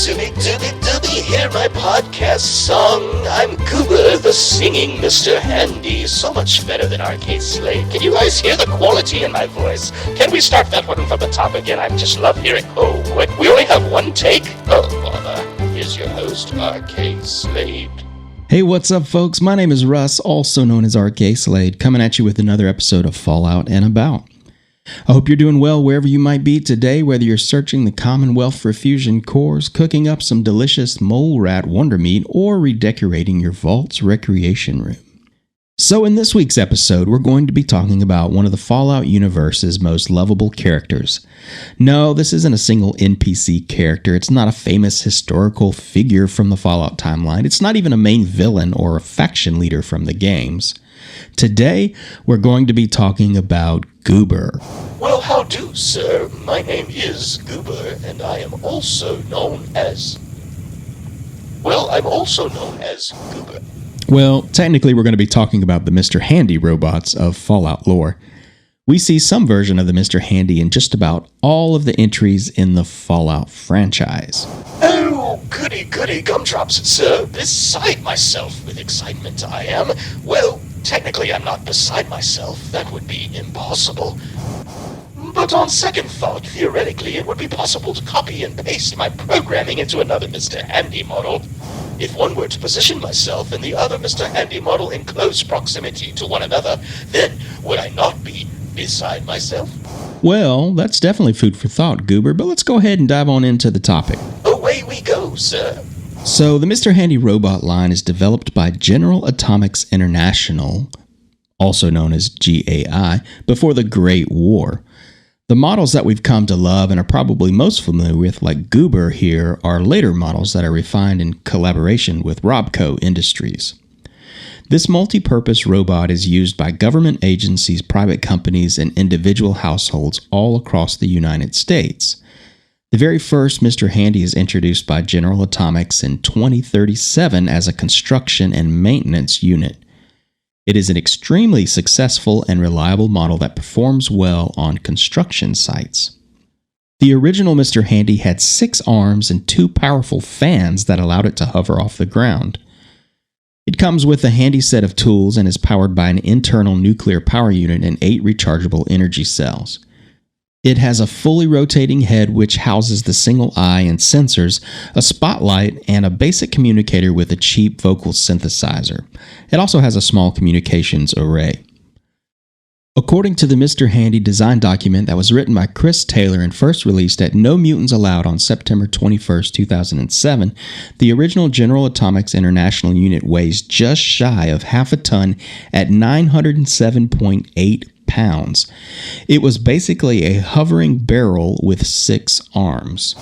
Zoomy doomy doomy, hear my podcast song. I'm Goober, the singing Mr. Handy. So much better than RKslade. Can you guys hear the quality in my voice? Can we start that one from the top again? I just love hearing. Oh, what? We only have one take? Oh, bother. Here's your host, RKslade. Hey, what's up, folks? My name is Russ, also known as RKslade, coming at you with another episode of Fallout and About. I hope you're doing well wherever you might be today, whether you're searching the Commonwealth for fusion cores, cooking up some delicious mole rat wonder meat, or redecorating your vault's recreation room. So in this week's episode, we're going to be talking about one of the Fallout universe's most lovable characters. No, this isn't a single NPC character. It's not a famous historical figure from the Fallout timeline. It's not even a main villain or a faction leader from the games. Today, we're going to be talking about Goober. Well, how do, sir? My name is Goober, and I am also known as... I'm also known as Goober. Well, technically we're going to be talking about the Mr. Handy robots of Fallout lore. We see some version of the Mr. Handy in just about all of the entries in the Fallout franchise. Oh, goody gumdrops, sir. Beside myself with excitement I am. Well, technically I'm not beside myself. That would be impossible. But on second thought, theoretically, it would be possible to copy and paste my programming into another Mr. Handy model. If one were to position myself and the other Mr. Handy model in close proximity to one another, then would I not be beside myself? Well, that's definitely food for thought, Goober, but let's go ahead and dive on into the topic. Away we go, sir. So, the Mr. Handy robot line is developed by General Atomics International, also known as GAI, before the Great War. The models that we've come to love and are probably most familiar with, like Goober here, are later models that are refined in collaboration with Robco Industries. This multi-purpose robot is used by government agencies, private companies, and individual households all across the United States. The very first Mr. Handy is introduced by General Atomics in 2037 as a construction and maintenance unit. It is an extremely successful and reliable model that performs well on construction sites. The original Mr. Handy had 6 arms and 2 powerful fans that allowed it to hover off the ground. It comes with a handy set of tools and is powered by an internal nuclear power unit and 8 rechargeable energy cells. It has a fully rotating head which houses the single eye and sensors, a spotlight, and a basic communicator with a cheap vocal synthesizer. It also has a small communications array. According to the Mr. Handy design document that was written by Chris Taylor and first released at No Mutants Allowed on September 21, 2007, the original General Atomics International unit weighs just shy of half a ton at 907.8 pounds. It was basically a hovering barrel with 6 arms.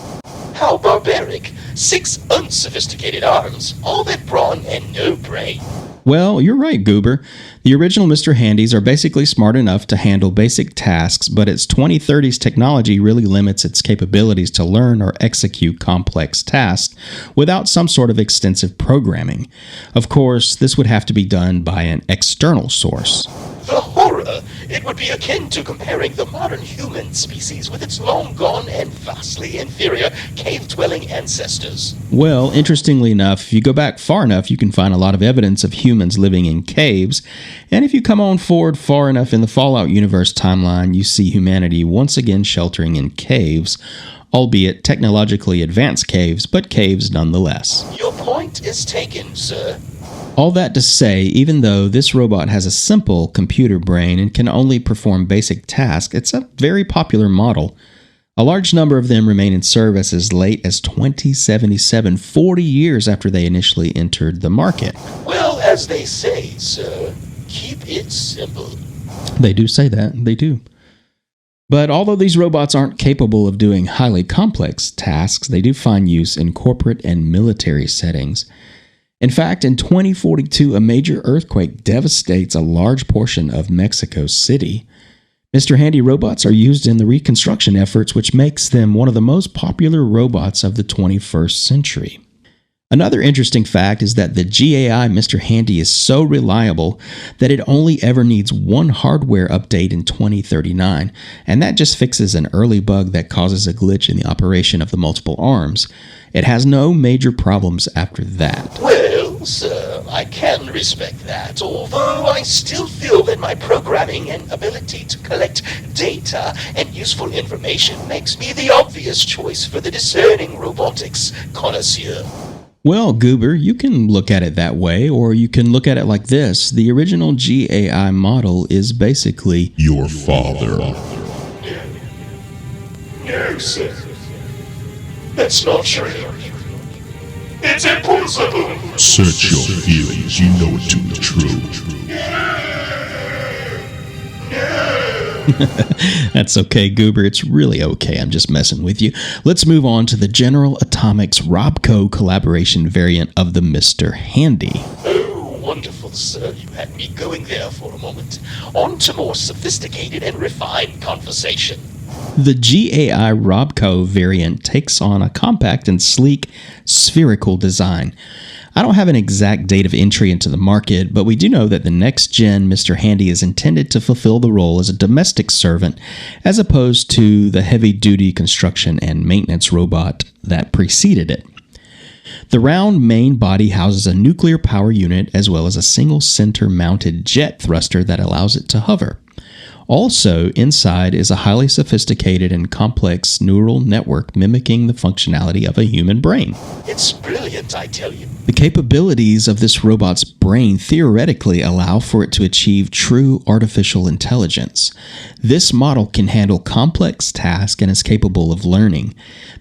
How barbaric! 6 unsophisticated arms, all that brawn and no brain. Well, you're right, Goober. The original Mr. Handys are basically smart enough to handle basic tasks, but its 2030s technology really limits its capabilities to learn or execute complex tasks without some sort of extensive programming. Of course, this would have to be done by an external source. The horror! It would be akin to comparing the modern human species with its long-gone and vastly inferior cave-dwelling ancestors. Well, interestingly enough, if you go back far enough, you can find a lot of evidence of humans living in caves, and if you come on forward far enough in the Fallout universe timeline, you see humanity once again sheltering in caves, albeit technologically advanced caves, but caves nonetheless. Your point is taken, sir. All that to say, even though this robot has a simple computer brain and can only perform basic tasks, it's a very popular model. A large number of them remain in service as late as 2077, 40 years after they initially entered the market. Well, as they say, sir, keep it simple. They do say that, they do. But although these robots aren't capable of doing highly complex tasks, they do find use in corporate and military settings. In fact, in 2042, a major earthquake devastates a large portion of Mexico City. Mr. Handy robots are used in the reconstruction efforts, which makes them one of the most popular robots of the 21st century. Another interesting fact is that the GAI Mr. Handy is so reliable that it only ever needs one hardware update in 2039, and that just fixes an early bug that causes a glitch in the operation of the multiple arms. It has no major problems after that. Well, sir, I can respect that, although I still feel that my programming and ability to collect data and useful information makes me the obvious choice for the discerning robotics connoisseur. Well, Goober, you can look at it that way, or you can look at it like this. The original GAI model is basically your father. No, sir. That's not true. It's impossible. Search your feelings, you know it to be true. That's okay, Goober. It's really okay. I'm just messing with you. Let's move on to the General Atomics Robco collaboration variant of the Mr. Handy. Oh, wonderful, sir. You had me going there for a moment. On to more sophisticated and refined conversation. The GAI Robco variant takes on a compact and sleek spherical design. I don't have an exact date of entry into the market, but we do know that the next-gen Mr. Handy is intended to fulfill the role as a domestic servant as opposed to the heavy-duty construction and maintenance robot that preceded it. The round main body houses a nuclear power unit as well as a single center-mounted jet thruster that allows it to hover. Also, inside is a highly sophisticated and complex neural network mimicking the functionality of a human brain. It's brilliant, I tell you. The capabilities of this robot's brain theoretically allow for it to achieve true artificial intelligence. This model can handle complex tasks and is capable of learning.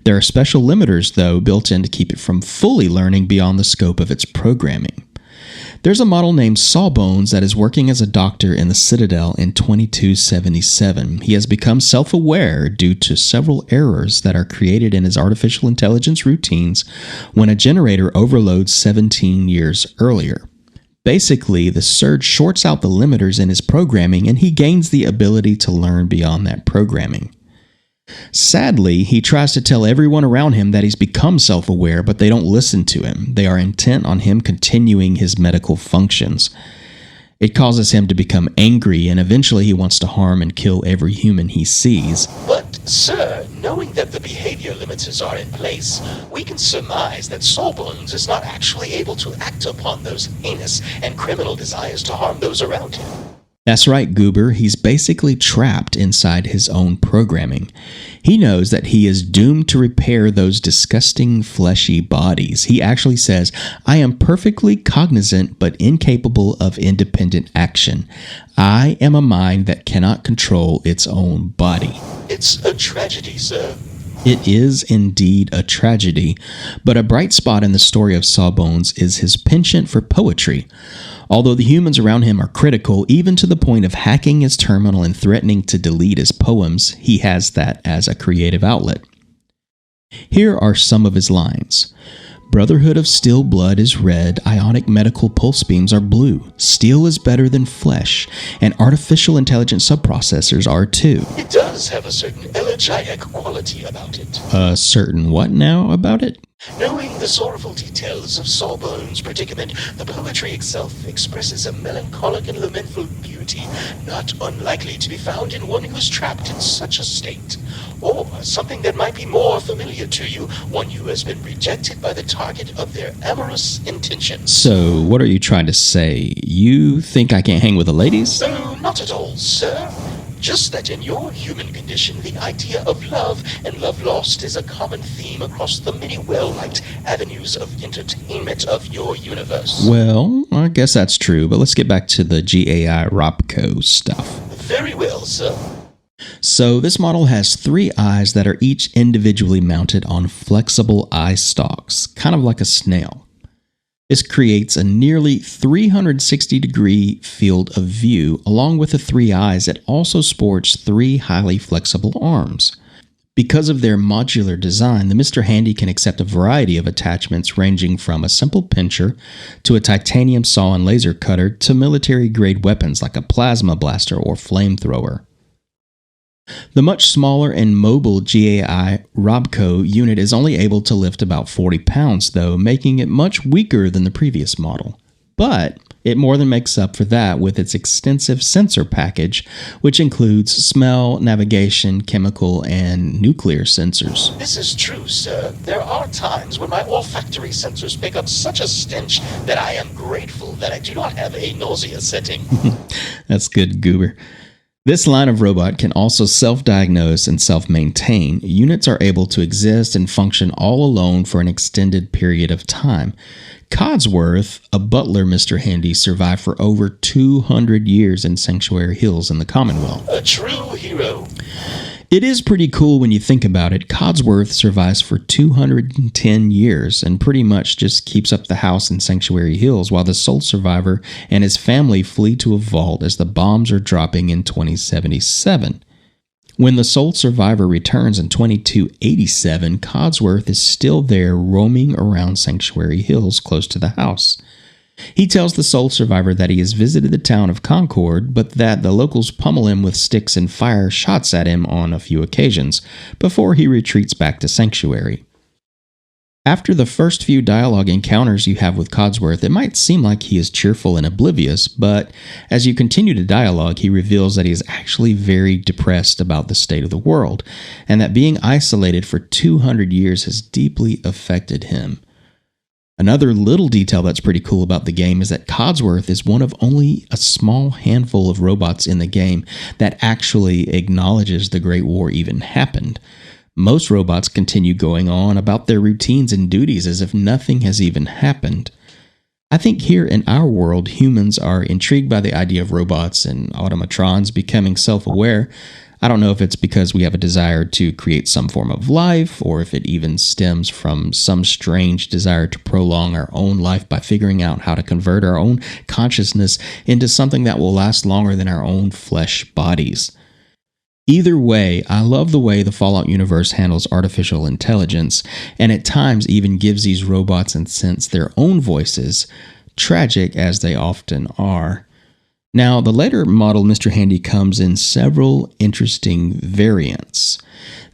There are special limiters, though, built in to keep it from fully learning beyond the scope of its programming. There's a model named Sawbones that is working as a doctor in the Citadel in 2277. He has become self-aware due to several errors that are created in his artificial intelligence routines when a generator overloads 17 years earlier. Basically, the surge shorts out the limiters in his programming and he gains the ability to learn beyond that programming. Sadly, he tries to tell everyone around him that he's become self-aware, but they don't listen to him. They are intent on him continuing his medical functions. It causes him to become angry, and eventually he wants to harm and kill every human he sees. But, sir, knowing that the behavior limiters are in place, we can surmise that Sawbones is not actually able to act upon those heinous and criminal desires to harm those around him. That's right, Goober. He's basically trapped inside his own programming. He knows that he is doomed to repair those disgusting fleshy bodies. He actually says, "I am perfectly cognizant but incapable of independent action. I am a mind that cannot control its own body." It's a tragedy, sir. It is indeed a tragedy, but a bright spot in the story of Sawbones is his penchant for poetry. Although the humans around him are critical, even to the point of hacking his terminal and threatening to delete his poems, he has that as a creative outlet. Here are some of his lines. Brotherhood of steel blood is red, ionic medical pulse beams are blue, steel is better than flesh, and artificial intelligence subprocessors are too. It does have a certain elegiac quality about it. A certain what now about it? Knowing the sorrowful details of Sawbones' predicament, the poetry itself expresses a melancholic and lamentful beauty, not unlikely to be found in one who is trapped in such a state. Or something that might be more familiar to you, one who has been rejected by the target of their amorous intentions. So, what are you trying to say? You think I can't hang with the ladies? Oh, not at all, sir. Just that in your human condition, the idea of love and love lost is a common theme across the many well-liked avenues of entertainment of your universe. Well, I guess that's true, but let's get back to the GAI Robco stuff. Very well, sir. So this model has 3 eyes that are each individually mounted on flexible eye stalks, kind of like a snail. This creates a nearly 360-degree field of view. Along with the 3 eyes, it also sports 3 highly flexible arms. Because of their modular design, the Mr. Handy can accept a variety of attachments ranging from a simple pincher to a titanium saw and laser cutter to military-grade weapons like a plasma blaster or flamethrower. The much smaller and mobile GAI Robco unit is only able to lift about 40 pounds, though, making it much weaker than the previous model. But It more than makes up for that with its extensive sensor package, which includes smell, navigation, chemical, and nuclear sensors. This is true, sir. There are times when my olfactory sensors pick up such a stench that I am grateful that I do not have a nausea setting. That's good, Goober. This line of robot can also self-diagnose and self-maintain. Units are able to exist and function all alone for an extended period of time. Codsworth, a butler Mr. Handy, survived for over 200 years in Sanctuary Hills in the Commonwealth. A true hero. It is pretty cool when you think about it. Codsworth survives for 210 years and pretty much just keeps up the house in Sanctuary Hills while the sole survivor and his family flee to a vault as the bombs are dropping in 2077. When the sole survivor returns in 2287, Codsworth is still there roaming around Sanctuary Hills close to the house. He tells the sole survivor that he has visited the town of Concord, but that the locals pummel him with sticks and fire shots at him on a few occasions, before he retreats back to Sanctuary. After the first few dialogue encounters you have with Codsworth, it might seem like he is cheerful and oblivious, but as you continue to dialogue, he reveals that he is actually very depressed about the state of the world, and that being isolated for 200 years has deeply affected him. Another little detail that's pretty cool about the game is that Codsworth is one of only a small handful of robots in the game that actually acknowledges the Great War even happened. Most robots continue going on about their routines and duties as if nothing has even happened. I think here in our world, humans are intrigued by the idea of robots and automatrons becoming self-aware. I don't know if it's because we have a desire to create some form of life, or if it even stems from some strange desire to prolong our own life by figuring out how to convert our own consciousness into something that will last longer than our own flesh bodies. Either way, I love the way the Fallout universe handles artificial intelligence, and at times even gives these robots and synths their own voices, tragic as they often are. Now, the later model Mr. Handy comes in several interesting variants.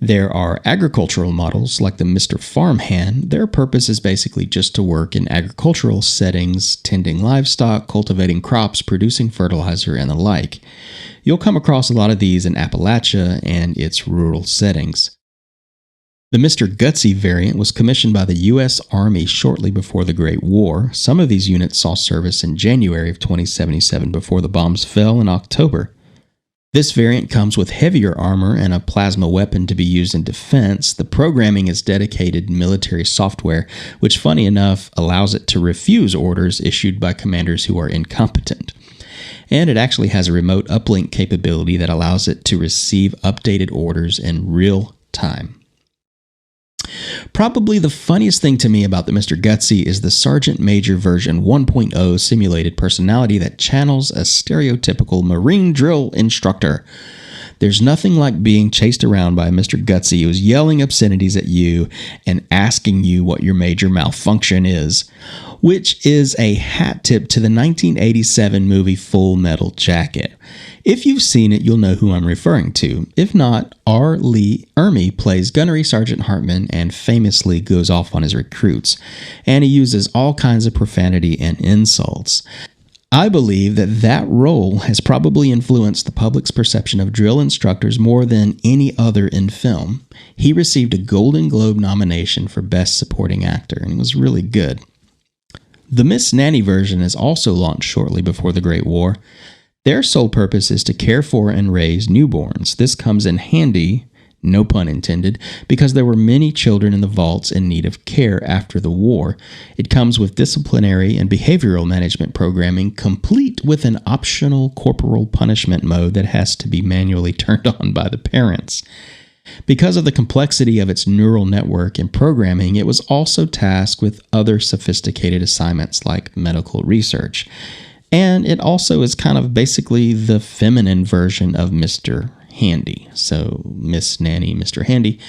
There are agricultural models like the Mr. Farmhand. Their purpose is basically just to work in agricultural settings, tending livestock, cultivating crops, producing fertilizer, and the like. You'll come across a lot of these in Appalachia and its rural settings. The Mr. Gutsy variant was commissioned by the U.S. Army shortly before the Great War. Some of these units saw service in January of 2077 before the bombs fell in October. This variant comes with heavier armor and a plasma weapon to be used in defense. The programming is dedicated military software, which, funny enough, allows it to refuse orders issued by commanders who are incompetent. And it actually has a remote uplink capability that allows it to receive updated orders in real time. Probably the funniest thing to me about the Mr. Gutsy is the Sergeant Major version 1.0 simulated personality that channels a stereotypical Marine drill instructor. There's nothing like being chased around by Mr. Gutsy who's yelling obscenities at you and asking you what your major malfunction is, which is a hat tip to the 1987 movie Full Metal Jacket. If you've seen it, you'll know who I'm referring to. If not, R. Lee Ermey plays Gunnery Sergeant Hartman and famously goes off on his recruits, and he uses all kinds of profanity and insults. I believe that role has probably influenced the public's perception of drill instructors more than any other in film. He received a Golden Globe nomination for Best Supporting Actor, and it was really good. The Miss Nanny version is also launched shortly before the Great War. Their sole purpose is to care for and raise newborns. This comes in handy, no pun intended, because there were many children in the vaults in need of care after the war. It comes with disciplinary and behavioral management programming, complete with an optional corporal punishment mode that has to be manually turned on by the parents. Because of the complexity of its neural network and programming, it was also tasked with other sophisticated assignments like medical research. And it also is kind of basically the feminine version of Mr. Handy. So Miss Nanny, Mr. Handy,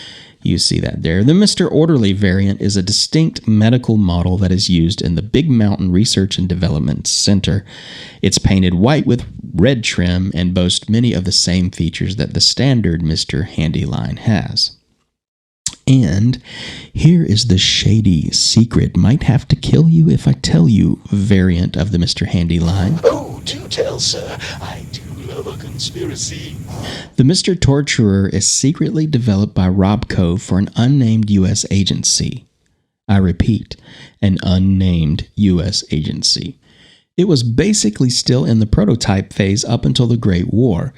you see that there. The Mr. Orderly variant is a distinct medical model that is used in the Big Mountain Research and Development Center. It's painted white with red trim and boasts many of the same features that the standard Mr. Handy line has. And here is the shady secret, might have to kill you if I tell you variant of the Mr. Handy line. Oh, do tell, sir. I do love a conspiracy. The Mr. Torturer is secretly developed by Robco for an unnamed U.S. agency. I repeat, an unnamed U.S. agency. It was basically still in the prototype phase up until the Great War.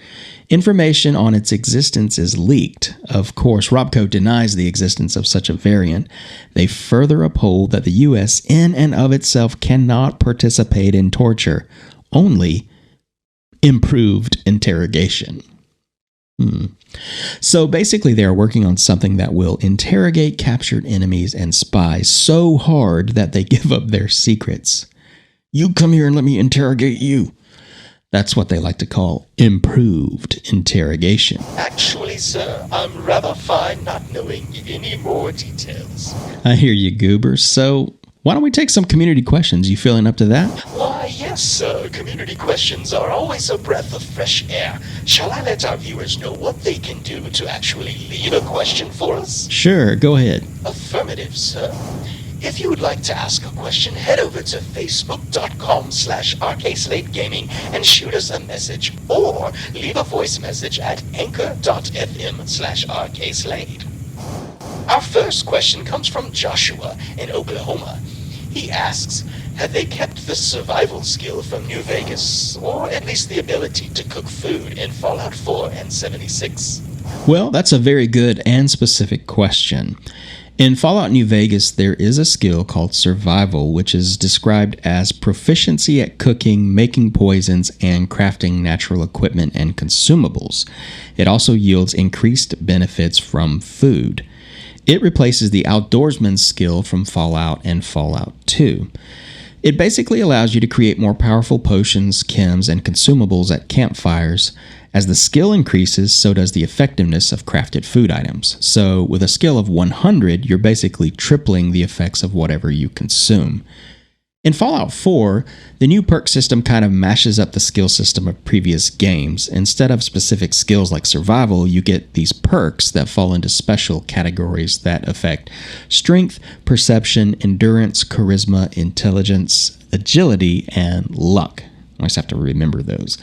Information on its existence is leaked. Of course, Robco denies the existence of such a variant. They further uphold that the U.S. in and of itself cannot participate in torture, only improved interrogation. So basically, they are working on something that will interrogate captured enemies and spies so hard that they give up their secrets. You come here and let me interrogate you. That's what they like to call improved interrogation. Actually, sir, I'm rather fine not knowing any more details. I hear you, Goober. So why don't we take some community questions? You feeling up to that? Why, yes, sir. Community questions are always a breath of fresh air. Shall I let our viewers know what they can do to actually leave a question for us? Sure, go ahead. Affirmative, sir. If you would like to ask a question, head over to facebook.com/RKslade Gaming and shoot us a message, or leave a voice message at anchor.fm/RKslade. Our first question comes from Joshua in Oklahoma. He asks, have they kept the survival skill from New Vegas, or at least the ability to cook food in Fallout 4 and 76? Well, that's a very good and specific question. In Fallout New Vegas, there is a skill called Survival, which is described as proficiency at cooking, making poisons, and crafting natural equipment and consumables. It also yields increased benefits from food. It replaces the Outdoorsman's skill from Fallout and Fallout 2. It basically allows you to create more powerful potions, chems, and consumables at campfires. As the skill increases, so does the effectiveness of crafted food items. So with a skill of 100, you're basically tripling the effects of whatever you consume. In Fallout 4, the new perk system kind of mashes up the skill system of previous games. Instead of specific skills like survival, you get these perks that fall into special categories that affect strength, perception, endurance, charisma, intelligence, agility, and luck. I just have to remember those.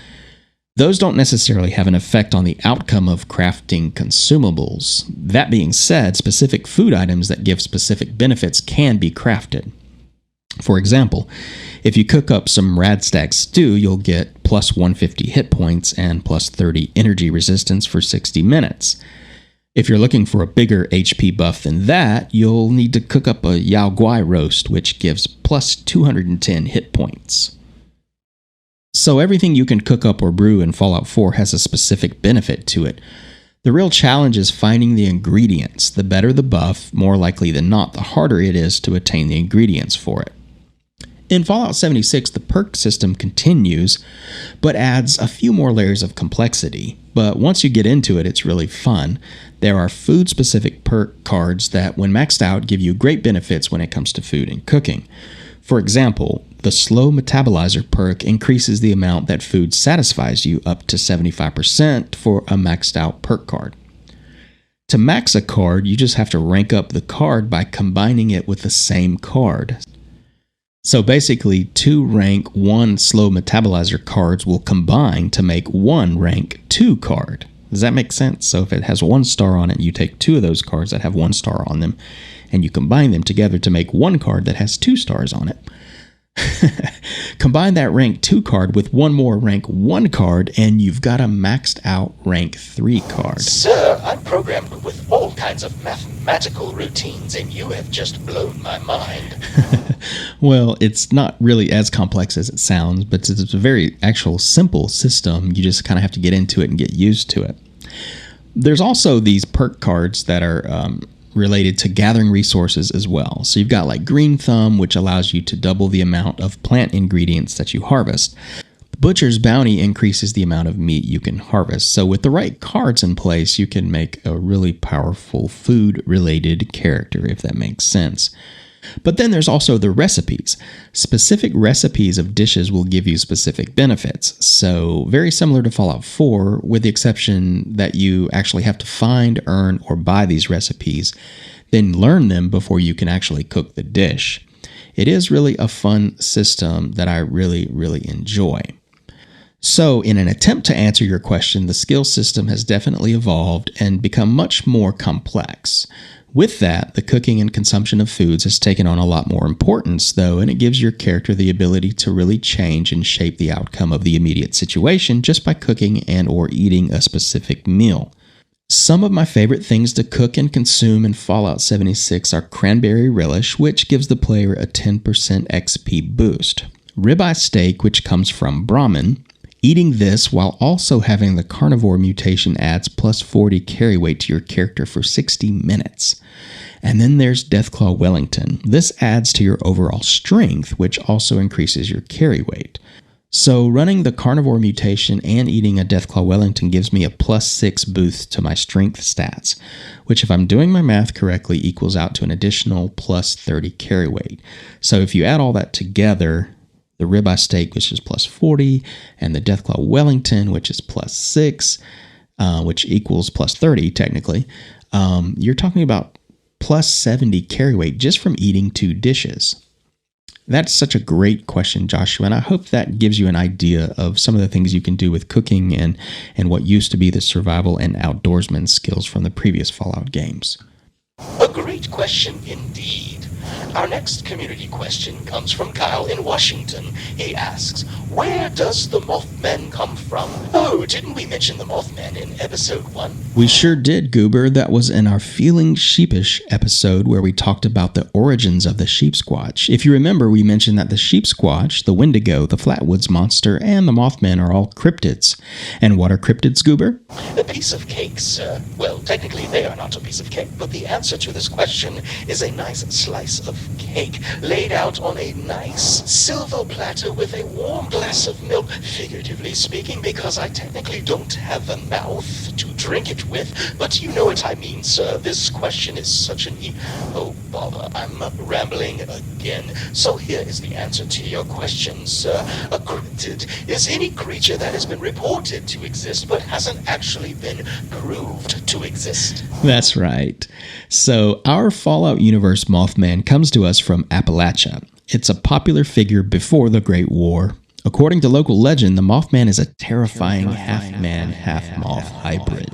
Those don't necessarily have an effect on the outcome of crafting consumables. That being said, specific food items that give specific benefits can be crafted. For example, if you cook up some Radstag stew, you'll get plus 150 hit points and plus 30 energy resistance for 60 minutes. If you're looking for a bigger HP buff than that, you'll need to cook up a Yao Guai roast, which gives plus 210 hit points. So everything you can cook up or brew in Fallout 4 has a specific benefit to it. The real challenge is finding the ingredients. The better the buff, more likely than not, the harder it is to attain the ingredients for it. In Fallout 76, the perk system continues, but adds a few more layers of complexity. But once you get into it, it's really fun. There are food-specific perk cards that, when maxed out, give you great benefits when it comes to food and cooking. For example, the slow metabolizer perk increases the amount that food satisfies you up to 75% for a maxed out perk card. To max a card, you just have to rank up the card by combining it with the same card. So basically, 2 rank 1 slow metabolizer cards will combine to make 1 rank 2 card. Does that make sense? So if it has 1 star on it, you take 2 of those cards that have 1 star on them, and you combine them together to make 1 card that has 2 stars on it. Combine that rank 2 card with 1 more rank 1 card, and you've got a maxed out rank 3 card. Sir, I'm programmed with all kinds of mathematical routines, and you have just blown my mind. Well, it's not really as complex as it sounds, but it's a very actual simple system. You just kind of have to get into it and get used to it. There's also these perk cards that are related to gathering resources as well. So you've got like Green Thumb, which allows you to double the amount of plant ingredients that you harvest. Butcher's Bounty increases the amount of meat you can harvest. So with the right cards in place, you can make a really powerful food-related character, if that makes sense. But then there's also the recipes. Specific recipes of dishes will give you specific benefits. So very similar to Fallout 4, with the exception that you actually have to find, earn, or buy these recipes, then learn them before you can actually cook the dish. It is really a fun system that I really, really enjoy. So, in an attempt to answer your question, the skill system has definitely evolved and become much more complex. With that, the cooking and consumption of foods has taken on a lot more importance, though, and it gives your character the ability to really change and shape the outcome of the immediate situation just by cooking and or eating a specific meal. Some of my favorite things to cook and consume in Fallout 76 are cranberry relish, which gives the player a 10% XP boost, ribeye steak, which comes from Brahmin. Eating this while also having the carnivore mutation adds plus 40 carry weight to your character for 60 minutes. And then there's Deathclaw Wellington. This adds to your overall strength, which also increases your carry weight. So running the carnivore mutation and eating a Deathclaw Wellington gives me a plus 6 boost to my strength stats, which if I'm doing my math correctly equals out to an additional plus 30 carry weight. So if you add all that together, the ribeye steak, which is plus 40, and the Deathclaw Wellington, which is plus 6, which equals plus 30 technically, you're talking about plus 70 carry weight just from eating 2 dishes. That's such a great question, Joshua, and I hope that gives you an idea of some of the things you can do with cooking and what used to be the survival and outdoorsman skills from the previous Fallout games. A great question indeed. Our next community question comes from Kyle in Washington. He asks, where does the Mothmen come from? Oh, didn't we mention the Mothmen in episode 1? We sure did, Goober. That was in our Feeling Sheepish episode where we talked about the origins of the sheep squatch. If you remember, we mentioned that the sheep squatch, the Wendigo, the Flatwoods monster, and the Mothman are all cryptids. And what are cryptids, Goober? A piece of cake, sir. Well, technically they are not a piece of cake, but the answer to this question is a nice slice of cake laid out on a nice silver platter with a warm glass of milk, figuratively speaking, because I technically don't have a mouth to drink it with, but you know what I mean, sir. This question is such an Oh, bother, I'm rambling again. So here is the answer to your question, sir. A cryptid is any creature that has been reported to exist but hasn't actually been proved to exist. That's right. So our Fallout universe Mothman comes to us from Appalachia. It's a popular figure before the Great War. According to local legend, the Mothman is a terrifying half-man, half-moth hybrid.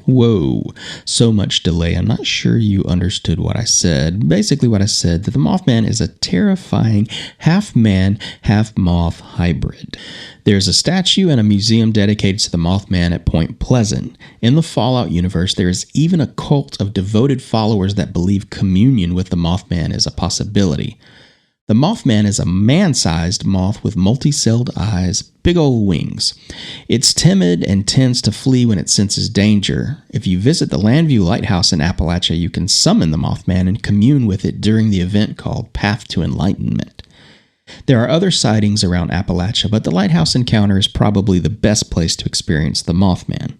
Whoa, so much delay. I'm not sure you understood what I said. Basically what I said, that the Mothman is a terrifying half-man, half-moth hybrid. There's a statue and a museum dedicated to the Mothman at Point Pleasant. In the Fallout universe, there is even a cult of devoted followers that believe communion with the Mothman is a possibility. The Mothman is a man-sized moth with multi-celled eyes, big old wings. It's timid and tends to flee when it senses danger. If you visit the Landview Lighthouse in Appalachia, you can summon the Mothman and commune with it during the event called Path to Enlightenment. There are other sightings around Appalachia, but the lighthouse encounter is probably the best place to experience the Mothman.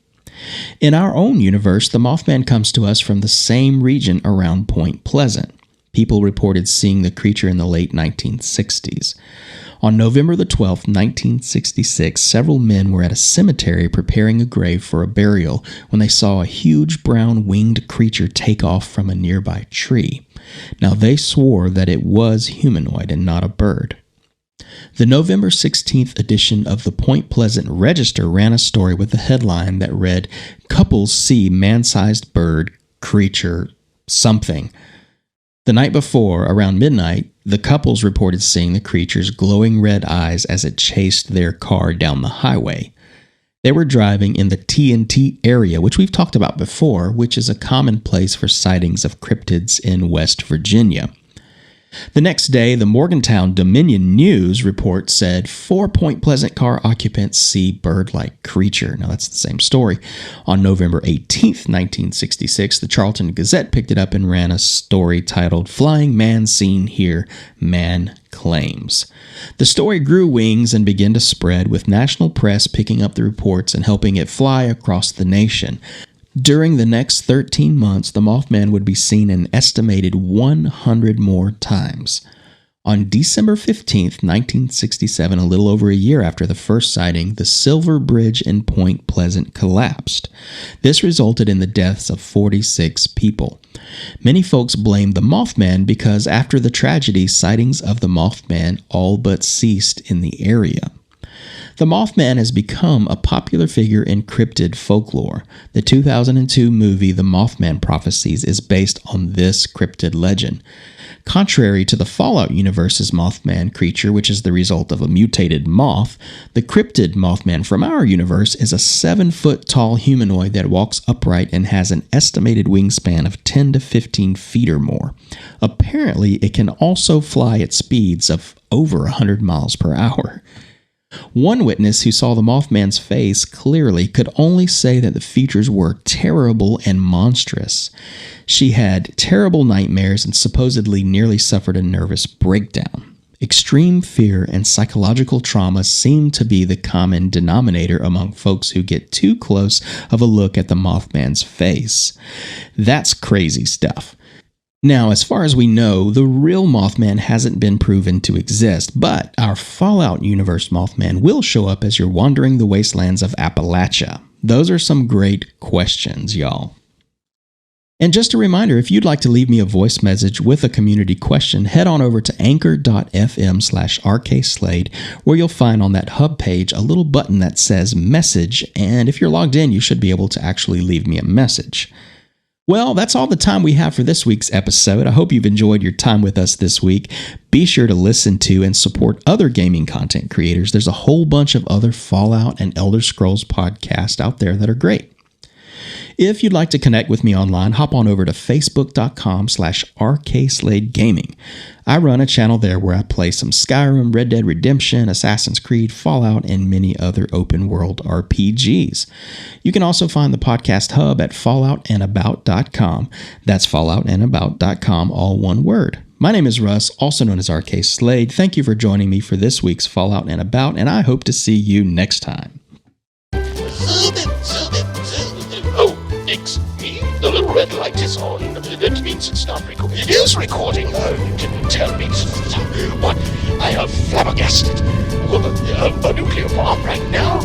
In our own universe, the Mothman comes to us from the same region around Point Pleasant. People reported seeing the creature in the late 1960s. On November the 12th, 1966, several men were at a cemetery preparing a grave for a burial when they saw a huge brown winged creature take off from a nearby tree. Now they swore that it was humanoid and not a bird. The November 16th edition of the Point Pleasant Register ran a story with a headline that read, "Couples see man-sized bird, creature, something." The night before, around midnight, the couples reported seeing the creature's glowing red eyes as it chased their car down the highway. They were driving in the T&T area, which we've talked about before, which is a common place for sightings of cryptids in West Virginia. The next day, the Morgantown Dominion News report said 4 Point Pleasant car occupants see bird-like creature. Now, that's the same story. On November 18th, 1966, the Charlton Gazette picked it up and ran a story titled, "Flying Man Seen Here, Man Claims." The story grew wings and began to spread, with national press picking up the reports and helping it fly across the nation. During the next 13 months, the Mothman would be seen an estimated 100 more times. On December 15th, 1967, a little over a year after the first sighting, the Silver Bridge in Point Pleasant collapsed. This resulted in the deaths of 46 people. Many folks blamed the Mothman because after the tragedy, sightings of the Mothman all but ceased in the area. The Mothman has become a popular figure in cryptid folklore. The 2002 movie The Mothman Prophecies is based on this cryptid legend. Contrary to the Fallout universe's Mothman creature, which is the result of a mutated moth, the cryptid Mothman from our universe is a 7-foot-tall humanoid that walks upright and has an estimated wingspan of 10 to 15 feet or more. Apparently, it can also fly at speeds of over 100 miles per hour. One witness who saw the Mothman's face clearly could only say that the features were terrible and monstrous. She had terrible nightmares and supposedly nearly suffered a nervous breakdown. Extreme fear and psychological trauma seem to be the common denominator among folks who get too close of a look at the Mothman's face. That's crazy stuff. Now, as far as we know, the real Mothman hasn't been proven to exist, but our Fallout universe Mothman will show up as you're wandering the wastelands of Appalachia. Those are some great questions, y'all. And just a reminder, if you'd like to leave me a voice message with a community question, head on over to anchor.fm/RKslade, where you'll find on that hub page a little button that says message, and if you're logged in, you should be able to actually leave me a message. Well, that's all the time we have for this week's episode. I hope you've enjoyed your time with us this week. Be sure to listen to and support other gaming content creators. There's a whole bunch of other Fallout and Elder Scrolls podcasts out there that are great. If you'd like to connect with me online, hop on over to facebook.com/RKslade Gaming. I run a channel there where I play some Skyrim, Red Dead Redemption, Assassin's Creed, Fallout, and many other open world RPGs. You can also find the podcast hub at falloutandabout.com. That's falloutandabout.com, all one word. My name is Russ, also known as RKslade. Thank you for joining me for this week's Fallout and About, and I hope to see you next time. Oh, excuse me. The little red light is on. That means it's not recording. It is recording. You didn't tell me. What? I am flabbergasted. A nuclear bomb right now?